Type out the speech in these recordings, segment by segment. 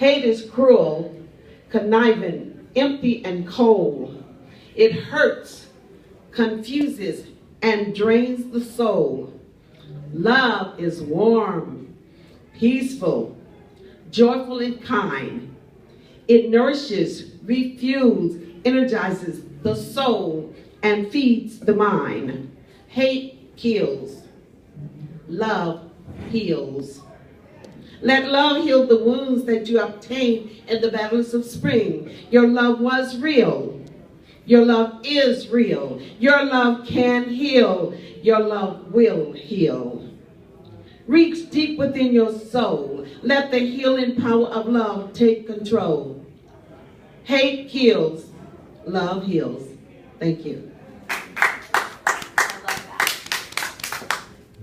Hate is cruel, conniving, empty, and cold. It hurts, confuses, and drains the soul. Love is warm, peaceful, joyful, and kind. It nourishes, refuels, energizes the soul, and feeds the mind. Hate kills. Love heals. Let love heal the wounds that you obtained in the battles of spring. Your love was real. Your love is real. Your love can heal. Your love will heal. Reach deep within your soul. Let the healing power of love take control. Hate kills. Love heals. Thank you.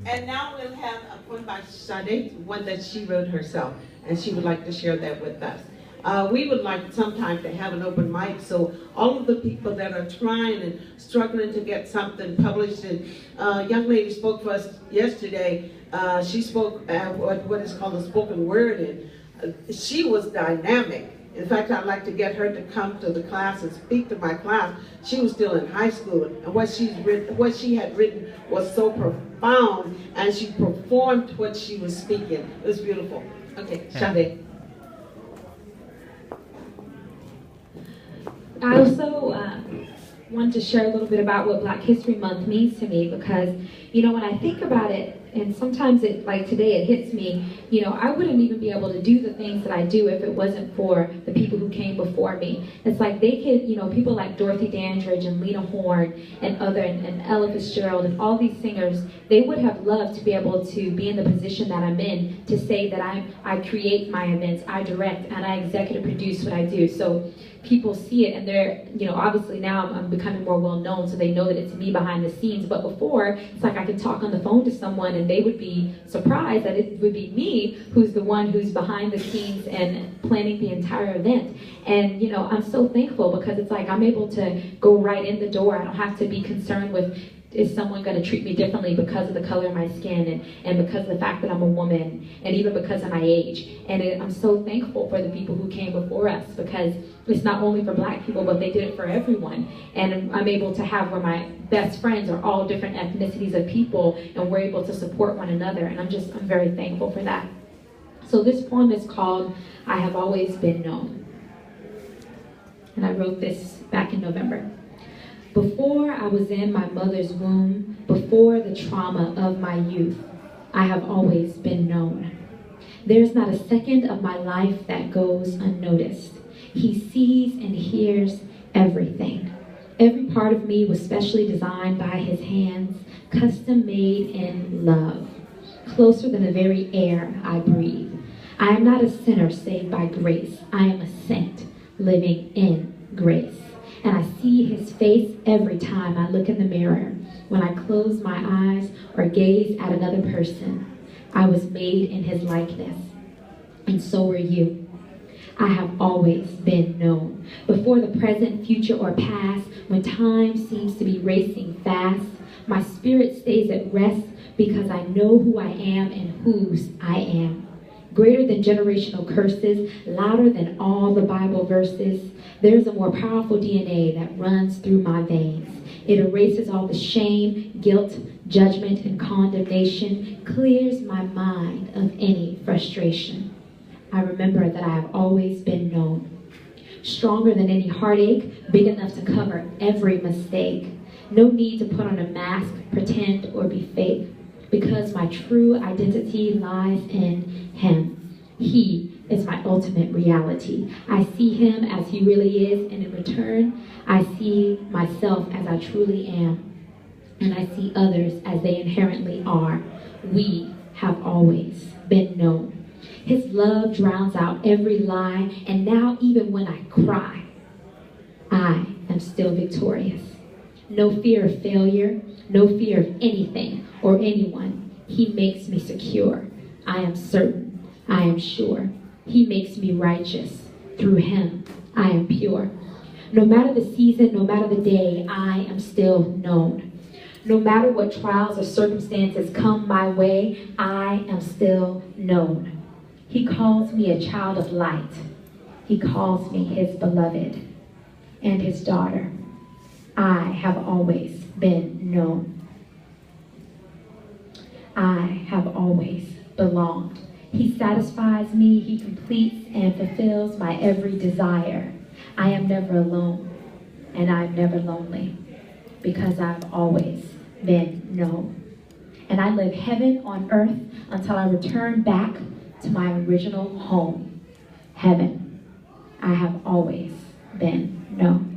And now we'll have a poem by Sade, one that she wrote herself, and she would like to share that with us. We would like sometime to have an open mic, so all of the people that are trying and struggling to get something published, and young lady spoke for us yesterday. She spoke what is called a spoken word, and she was dynamic. In fact, I'd like to get her to come to the class and speak to my class. She was still in high school, and what she had written was so profound, and she performed what she was speaking. It was beautiful. Okay, Sade. I also wanted to share a little bit about what Black History Month means to me, because, you know, when I think about it, and sometimes it, like today, it hits me, you know, I wouldn't even be able to do the things that I do if it wasn't for the people who came before me. It's like they could, you know, people like Dorothy Dandridge and Lena Horne and Ella Fitzgerald and all these singers, they would have loved to be able to be in the position that I'm in, to say that I create my events, I direct, and I executive produce what I do. So people see it, and they're, you know, obviously now I'm becoming more well known, so they know that it's me behind the scenes. But before, it's like I could talk on the phone to someone and they would be surprised that it would be me who's the one who's behind the scenes and planning the entire event. And, you know, I'm so thankful, because it's like I'm able to go right in the door. I don't have to be concerned with, is someone going to treat me differently because of the color of my skin, and because of the fact that I'm a woman, and even because of my age. And I'm so thankful for the people who came before us, because it's not only for Black people, but they did it for everyone. And I'm able to have where my best friends are all different ethnicities of people, and we're able to support one another. And I'm very thankful for that. So this poem is called I Have Always Been Known. And I wrote this back in November. Before I was in my mother's womb, before the trauma of my youth, I have always been known. There's not a second of my life that goes unnoticed. He sees and hears everything. Every part of me was specially designed by his hands, custom made in love, closer than the very air I breathe. I am not a sinner saved by grace. I am a saint living in grace. And I see his face every time I look in the mirror. When I close my eyes or gaze at another person, I was made in his likeness. And so are you. I have always been known. Before the present, future, or past, when time seems to be racing fast, my spirit stays at rest, because I know who I am and whose I am. Greater than generational curses, louder than all the Bible verses, there's a more powerful DNA that runs through my veins. It erases all the shame, guilt, judgment, and condemnation, clears my mind of any frustration. I remember that I have always been known. Stronger than any heartache, big enough to cover every mistake. No need to put on a mask, pretend, or be fake, because my true identity lies in him. He is my ultimate reality. I see him as he really is, and in return, I see myself as I truly am. And I see others as they inherently are. We have always been known. His love drowns out every lie, and now even when I cry, I am still victorious. No fear of failure, no fear of anything or anyone. He makes me secure. I am certain. I am sure. He makes me righteous. Through him, I am pure. No matter the season, no matter the day, I am still known. No matter what trials or circumstances come my way, I am still known. He calls me a child of light. He calls me his beloved and his daughter. I have always been known. I have always belonged. He satisfies me. He completes and fulfills my every desire. I am never alone, and I'm never lonely, because I've always been known. And I live heaven on earth until I return back to my original home, heaven. I have always been known.